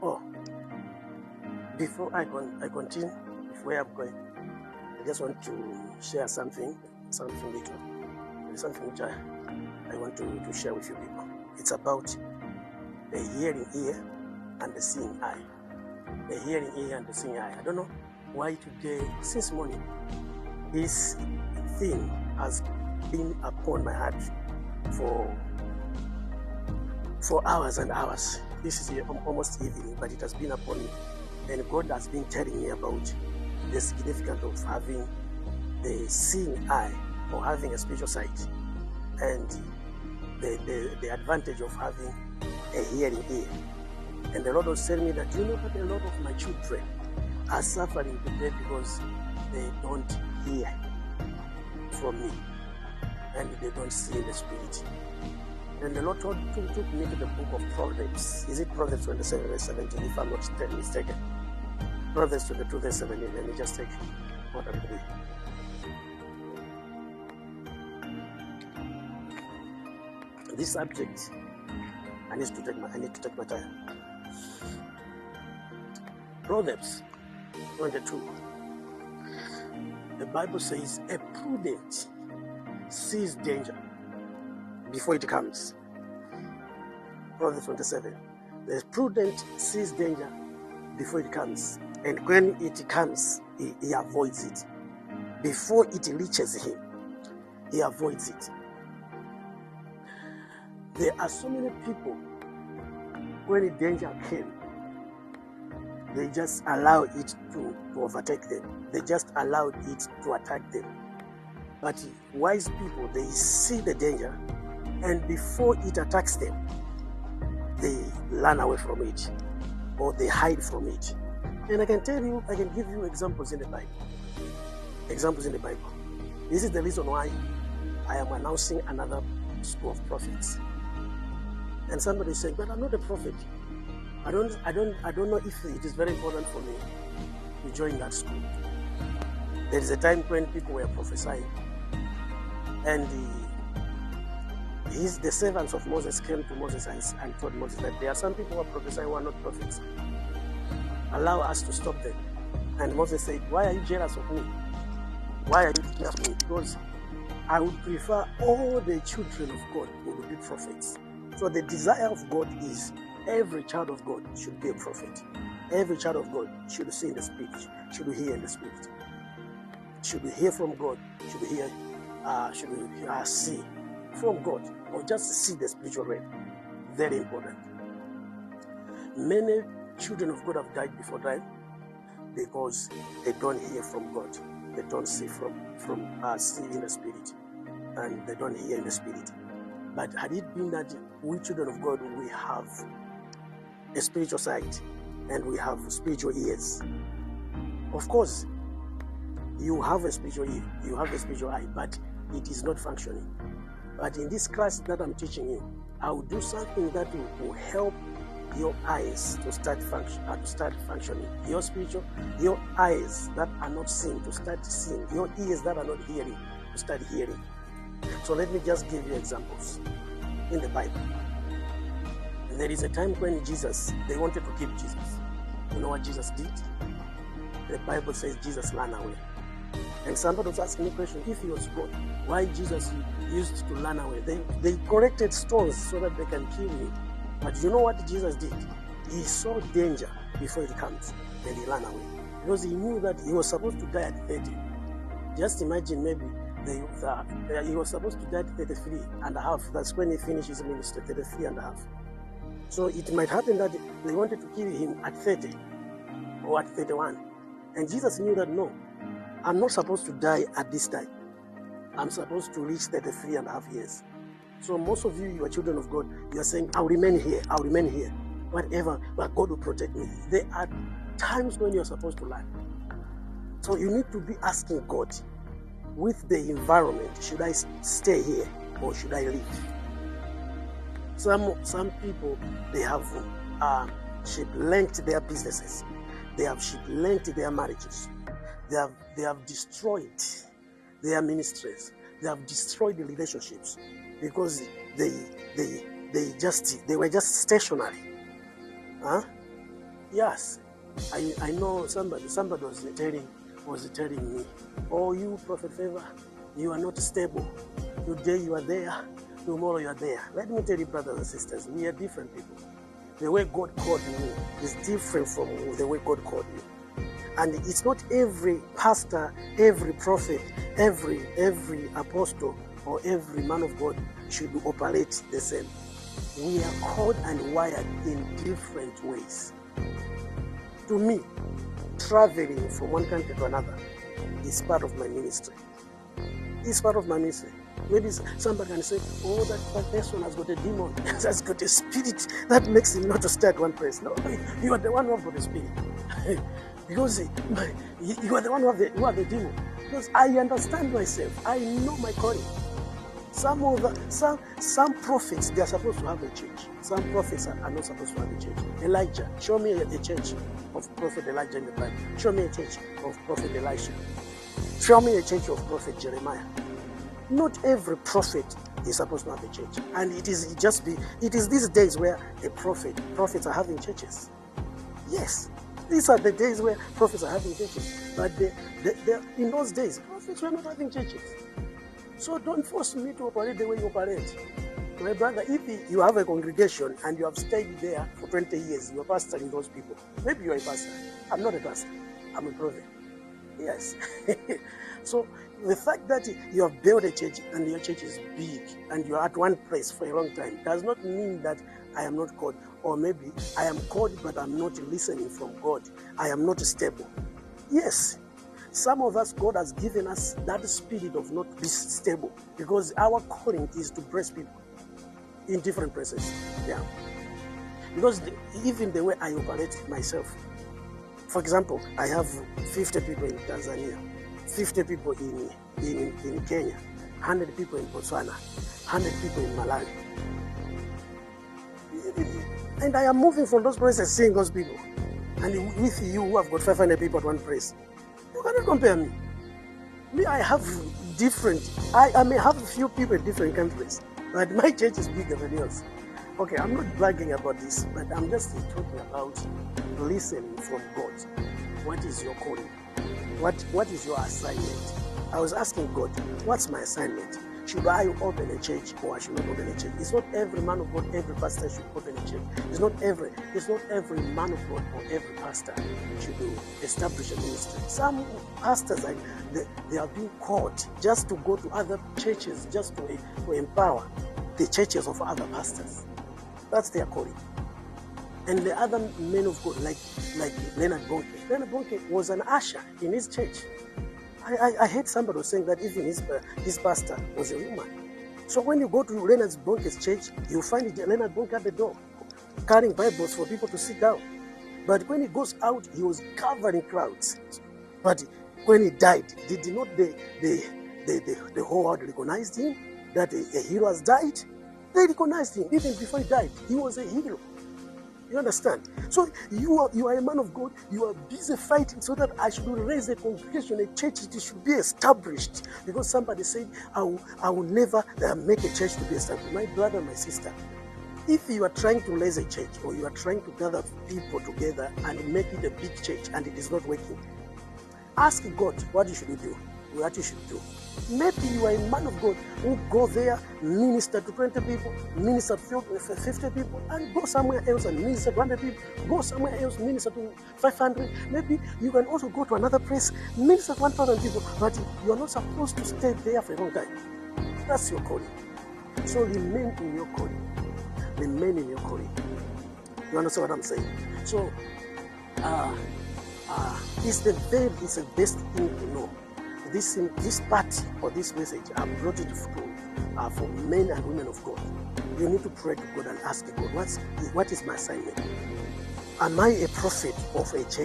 Oh, before I continue, where I'm going, I just want to share something little. There's something which I want to share with you people. It's about the hearing ear and the seeing eye. The hearing ear and the seeing eye. I don't know why today, since morning, this thing has been upon my heart for hours and hours. This is almost evening, but it has been upon me. And God has been telling me about the significance of having the seeing eye or having a spiritual sight, and the advantage of having a hearing ear. And the Lord was telling me that, you know that a lot of my children are suffering today because they don't hear from me and they don't see in the spirit. And the Lord took me to the book of Proverbs. Is it Proverbs 27 verse 17, if I'm not mistaken? Proverbs 22 verse 17. Let me just take what I'm doing. This subject, I need to take my time. Proverbs 22. The Bible says, a prudent sees danger before it comes. Proverbs 27. The prudent sees danger before it comes, and when it comes, he avoids it. Before it reaches him, he avoids it. There are so many people, when the danger came, they just allow it to overtake them. They just allowed it to attack them. But wise people, they see the danger, and before it attacks them, they run away from it, or they hide from it. And I can give you examples in the Bible. This is the reason why I am announcing another school of prophets. And somebody is saying, but I'm not a prophet. I don't know if it is very important for me to join that school. There is a time when people were prophesying, and the servants of Moses came to Moses and told Moses that there are some people who are prophesying who are not prophets. Allow us to stop them. And Moses said, why are you jealous of me? Why are you jealous of me? Because I would prefer all the children of God would be prophets. So the desire of God is every child of God should be a prophet. Every child of God should see in the spirit, should hear in the spirit, should hear from God, should see from God, or just see the spiritual realm. Very important. Many children of God have died before time because they don't hear from God. They don't see see in the spirit, and they don't hear in the spirit. But had it been that we children of God, we have a spiritual sight and we have spiritual ears. Of course, you have a spiritual ear, you have a spiritual eye, but it is not functioning. But in this class that I'm teaching you, I will do something that will help your eyes to start functioning. Your eyes that are not seeing to start seeing. Your ears that are not hearing to start hearing. So let me just give you examples in the Bible. There is a time when they wanted to kill Jesus. You know what Jesus did? The Bible says Jesus ran away. And somebody was asking me a question, if he was God, why Jesus used to run away? They collected stones so that they can kill him. But you know what Jesus did? He saw danger before it comes, and he ran away. Because he knew that he was supposed to die at 30. Just imagine maybe he was supposed to die at 33 and a half. That's when he finished his ministry, 33 and a half. So it might happen that they wanted to kill him at 30 or at 31. And Jesus knew that, no, I'm not supposed to die at this time. I'm supposed to reach 33 and a half years. So most of you are children of God. You are saying, I'll remain here. Whatever, but God will protect me. There are times when you're supposed to learn. So you need to be asking God, with the environment, should I stay here or should I leave? Some people, they have sheep-linked their businesses. They have sheep-linked their marriages. They have destroyed their ministries. They have destroyed the relationships because they were just stationary. Yes, I know somebody was telling me, oh, you Prophet-Favour, you are not stable. Today you are there, tomorrow you are there. Let me tell you, brothers and sisters, we are different people. The way God called me is different from the way God called you. And it's not every pastor, every prophet, every apostle, or every man of God should operate the same. We are called and wired in different ways. To me, traveling from one country to another is part of my ministry. It's part of my ministry. Maybe somebody can say, oh, that person has got a demon, has got a spirit that makes him not to stay at one place. No, you are the one who has got a spirit. Because you are the one who have the demon. Because I understand myself. I know my calling. Some prophets, they are supposed to have a church. Some prophets are not supposed to have a church. Elijah, show me a church of Prophet Elijah in the Bible. Show me a church of Prophet Elisha. Show me a church of Prophet Jeremiah. Not every prophet is supposed to have a church. And it is these days where prophets are having churches. Yes, these are the days where prophets are having churches. But in those days, prophets were not having churches. So don't force me to operate the way you operate. My brother, if you have a congregation and you have stayed there for 20 years, you are pastoring those people. Maybe you are a pastor. I'm not a pastor. I'm a prophet. Yes. So the fact that you have built a church and your church is big and you are at one place for a long time does not mean that I am not called. Or maybe I am called but I'm not listening from God. I am not stable. Yes. Some of us, God has given us that spirit of not being stable because our calling is to bless people in different places. Yeah. Because even the way I operate myself, for example, I have 50 people in Tanzania, 50 people in Kenya, 100 people in Botswana, 100 people in Malawi. And I am moving from those places seeing those people. And with you who have got 500 people at one place, you cannot compare me. Me, I have I may have a few people in different countries, but my church is bigger than yours. Okay, I'm not bragging about this, but I'm just talking about listening from God. What is your calling? What is your assignment? I was asking God, what's my assignment? Should I open a church or I should not open a church? It's not every man of God, every pastor should open a church. It's not every man of God or every pastor should establish a ministry. Some pastors, they are being called just to go to other churches, just to empower the churches of other pastors. That's their calling. And the other men of God, like Leonard Bonke. Leonard Bonke was an usher in his church. I heard somebody was saying that even his pastor was a woman. So when you go to Leonard Bonke's church, you find Leonard Bonke at the door, carrying Bibles for people to sit down. But when he goes out, he was covering crowds. But when he died, did not the whole world recognize him? That a hero has died? They recognized him. Even before he died, he was a hero. You understand? So you are a man of God. You are busy fighting so that I should raise a congregation, a church. It should be established. Because somebody said, I will never make a church to be established. My brother, my sister, if you are trying to raise a church or you are trying to gather people together and make it a big church and it is not working, ask God what you should do. What you should do. Maybe you are a man of God who go there, minister to 20 people, minister to 50 people, and go somewhere else and minister to 100 people, go somewhere else, minister to 500. Maybe you can also go to another place, minister to 1,000 people, but you are not supposed to stay there for a long time. That's your calling. So remain in your calling. Remain in your calling. You understand what I'm saying? So, it's the best thing to know. This part or this message, I brought it for men and women of God. You need to pray to God and ask God, what is my assignment? Am I a prophet of a church?